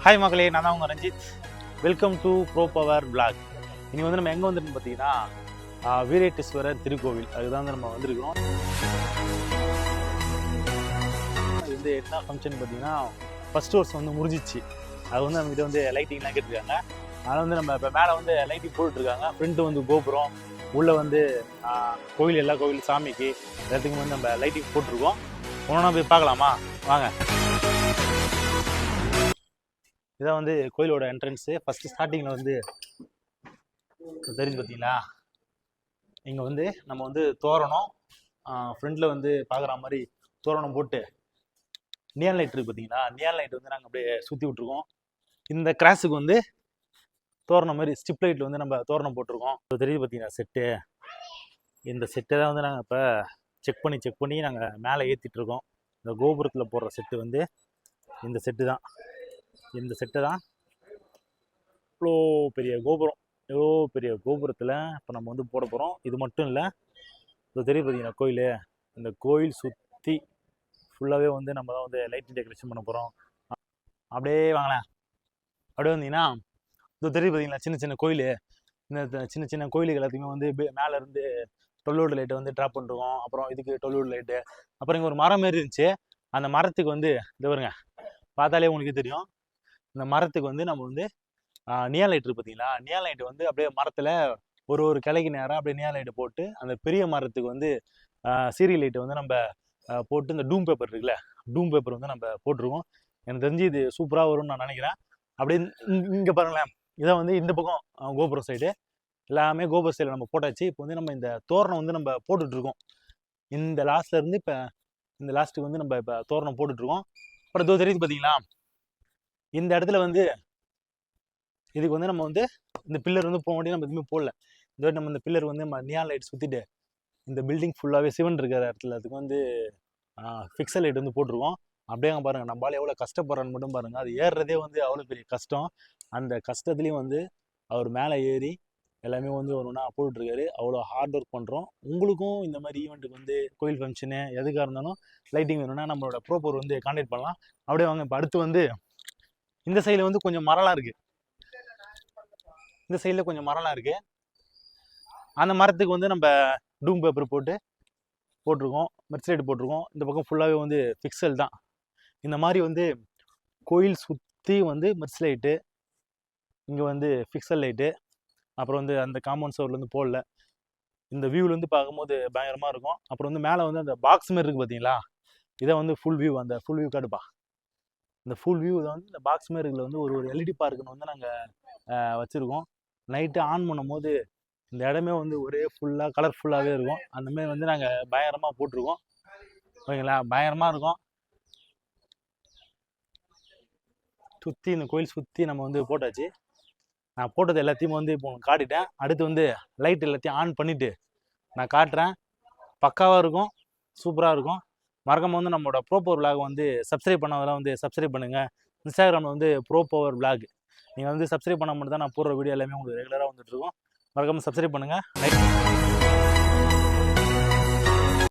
Hi மக்களே, நான் தான் உங்கள் Ranjith. Welcome to pro power block. இனி வந்து நம்ம எங்கே வந்துட்டு பார்த்தீங்கன்னா வீரேட்டீஸ்வரர் திருக்கோவில், அதுதான் வந்து நம்ம வந்திருக்கிறோம். இது வந்து என்ன ஃபங்க்ஷன் பார்த்தீங்கன்னா, ஃபர்ஸ்ட் வருஷம் வந்து முடிஞ்சிச்சு. அது வந்து நம்மகிட்ட வந்து லைட்டிங்லாம் கேட்டிருக்காங்க. அதனால் வந்து நம்ம இப்போ மேலே வந்து லைட்டிங் போட்டுட்ருக்காங்க. ஃப்ரண்ட்டு வந்து கோபுரம், உள்ளே வந்து கோவில், எல்லா கோவில் சாமிக்கு எல்லாத்துக்கும் வந்து நம்ம லைட்டிங் போட்டிருக்கோம். ஒன்றா போய் பார்க்கலாமா? வாங்க. இதான் வந்து கோயிலோட என்ட்ரன்ஸு. ஃபஸ்ட்டு ஸ்டார்டிங்கில் வந்து தெரிஞ்சு பார்த்தீங்களா, இங்கே வந்து நம்ம வந்து தோரணம் ஃப்ரண்ட்டில் வந்து பார்க்குற மாதிரி தோரணம் போட்டு நியான் லைட் இருக்குது பார்த்தீங்களா, நியான் லைட் வந்து நாங்கள் அப்படியே சுற்றி விட்ருக்கோம். இந்த கிராஸுக்கு வந்து தோரணம் மாதிரி ஸ்டிப் லைட்டில் வந்து நம்ம தோரணம் போட்டிருக்கோம். இப்போ தெரியுது பார்த்தீங்களா செட்டு. இந்த செட்டை தான் வந்து நாங்கள் இப்போ செக் பண்ணி நாங்கள் மேலே ஏற்றிட்டுருக்கோம். இந்த கோபுரத்தில் போடுற செட்டு வந்து இந்த செட்டு தான். இந்த செட்டை தான் இவ்வளோ பெரிய கோபுரம், எவ்வளோ பெரிய கோபுரத்தில் இப்போ நம்ம வந்து போட போகிறோம். இது மட்டும் இல்லை, இப்போ தெரியும் பார்த்தீங்கன்னா கோயில், இந்த கோயில் சுற்றி ஃபுல்லாகவே வந்து நம்ம தான் வந்து லைட்டிங் டெக்கரேஷன் பண்ண போகிறோம். அப்படியே வாங்களேன். அப்படியே வந்தீங்கன்னா இது தெரியும் பார்த்தீங்களா, சின்ன சின்ன கோயில். இந்த சின்ன சின்ன கோயிலுக்கு எல்லாத்தையுமே வந்து மேலே இருந்து 12 லைட்டை வந்து ட்ராப் பண்ணிருக்கோம். அப்புறம் இதுக்கு 12 லைட்டு. அப்புறம் இங்கே ஒரு மரம் மாரி இருந்துச்சு. அந்த மரத்துக்கு வந்து இது வருங்க, பார்த்தாலே உங்களுக்கு தெரியும். இந்த மரத்துக்கு வந்து நம்ம வந்து நியான் லைட் இருக்குது பார்த்தீங்களா, நியான் லைட்டு வந்து அப்படியே மரத்தில் ஒரு கிளைக்கு நேரம் அப்படியே நியான் லைட்டு போட்டு, அந்த பெரிய மரத்துக்கு வந்து சீரியல் லைட்டை வந்து நம்ம போட்டு, இந்த டூம் பேப்பர் இருக்குல்ல, டூம் பேப்பர் வந்து நம்ம போட்டிருக்கோம். எனக்கு தெரிஞ்சு இது சூப்பராக வரும்னு நான் நினைக்கிறேன். அப்படியே இங்கே பாருங்களேன், இதான் வந்து இந்த பக்கம் கோபுரம் சைடு எல்லாமே கோபுர சைடில் நம்ம போட்டாச்சு. இப்போ வந்து நம்ம இந்த தோரணம் வந்து நம்ம போட்டுட்ருக்கோம். இந்த லாஸ்ட்லேருந்து இப்போ இந்த லாஸ்ட்டுக்கு வந்து நம்ம இப்போ தோரணம் போட்டுட்ருக்கோம். அப்புறம் இதோ தெரியுது பார்த்தீங்களா, இந்த இடத்துல வந்து இதுக்கு வந்து நம்ம வந்து இந்த பில்லர் வந்து போக வேண்டிய நம்ம எதுவுமே போடல. இந்த நம்ம இந்த பில்லர் வந்து நம்ம நியான் லைட் சுற்றிட்டு இந்த பில்டிங் ஃபுல்லாகவே சிவன் இருக்கிற இடத்துல அதுக்கு வந்து ஃபிக்ஸல் லைட் வந்து போட்டிருக்கோம். அப்படியே பாருங்கள், நம்மளால எவ்வளோ கஷ்டப்படுறான்னு மட்டும் பாருங்கள். அது ஏறுறதே வந்து அவ்வளோ பெரிய கஷ்டம். அந்த கஷ்டத்துலேயும் வந்து அவர் மேலே ஏறி எல்லாமே வந்து ஒன்றுனா போட்டுட்ருக்காரு. அவ்வளோ ஹார்ட் ஒர்க் பண்ணுறோம். உங்களுக்கும் இந்த மாதிரி ஈவெண்ட்டுக்கு வந்து கோயில் ஃபங்க்ஷனு எதுக்காக இருந்தாலும் லைட்டிங் வேணும்னா நம்மளோட ப்ரோப்பர் வந்து கான்டாக்ட் பண்ணலாம். அப்படியே வாங்க. இப்போ அடுத்து வந்து இந்த சைடில் வந்து கொஞ்சம் மரம்லாம் இருக்குது. இந்த சைடில் கொஞ்சம் மரம்லாம் இருக்குது. அந்த மரத்துக்கு வந்து நம்ம டூம் பேப்பர் போட்டிருக்கோம், மெர்ச் லைட் போட்டிருக்கோம். இந்த பக்கம் ஃபுல்லாகவே வந்து ஃபிக்சல் தான். இந்த மாதிரி வந்து கோயில் சுற்றி வந்து மெர்ச் லைட்டு, இங்கே வந்து ஃபிக்சல் லைட்டு, அப்புறம் வந்து அந்த காம்பவுண்ட் சோர்லேருந்து போடல. இந்த வியூலேருந்து பார்க்கும்போது பயங்கரமாக இருக்கும். அப்புறம் வந்து மேலே வந்து அந்த பாக்ஸ் மாரி இருக்குது பார்த்தீங்களா, இதை வந்து ஃபுல் வியூ, அந்த ஃபுல் வியூ காட்டுப்பா. இந்த ஃபுல் வியூ தான் வந்து இந்த பாக்ஸ் மாரி இருக்கிற வந்து ஒரு எல்இடி பார்க்குன்னு வந்து நாங்கள் வச்சுருக்கோம். நைட்டு ஆன் பண்ணும் போது இந்த இடமே வந்து ஒரே ஃபுல்லாக கலர்ஃபுல்லாகவே இருக்கும். அந்தமாரி வந்து நாங்கள் பயங்கரமாக போட்டிருக்கோம். ஓகேங்களா, பயங்கரமாக இருக்கும். சுற்றி இந்த கோயில் சுற்றி நம்ம வந்து போட்டாச்சு. நான் போட்டது எல்லாத்தையும் வந்து இப்போ உங்களுக்கு காட்டிட்டேன். அடுத்து வந்து லைட் எல்லாத்தையும் ஆன் பண்ணிவிட்டு நான் காட்டுறேன். பக்காவாக இருக்கும், சூப்பராக இருக்கும். மறக்காம வந்து நம்மளோட ப்ரோ பவர் விளாக் வந்து சப்ஸ்கிரைப் பண்ணாதெல்லாம் வந்து சப்ஸ்கிரைப் பண்ணுங்கள். இன்ஸ்டாகிராமில் வந்து ப்ரோ பவர் விளாக் நீங்கள் வந்து சப்ஸ்கிரைப் பண்ண மட்டும் தான் நான் போடுற வீடியோ எல்லாமே உங்களுக்கு ரெகுலராக வந்துட்டுருக்கோம். மறக்காமல் சப்ஸ்கிரைப் பண்ணுங்கள். லைக்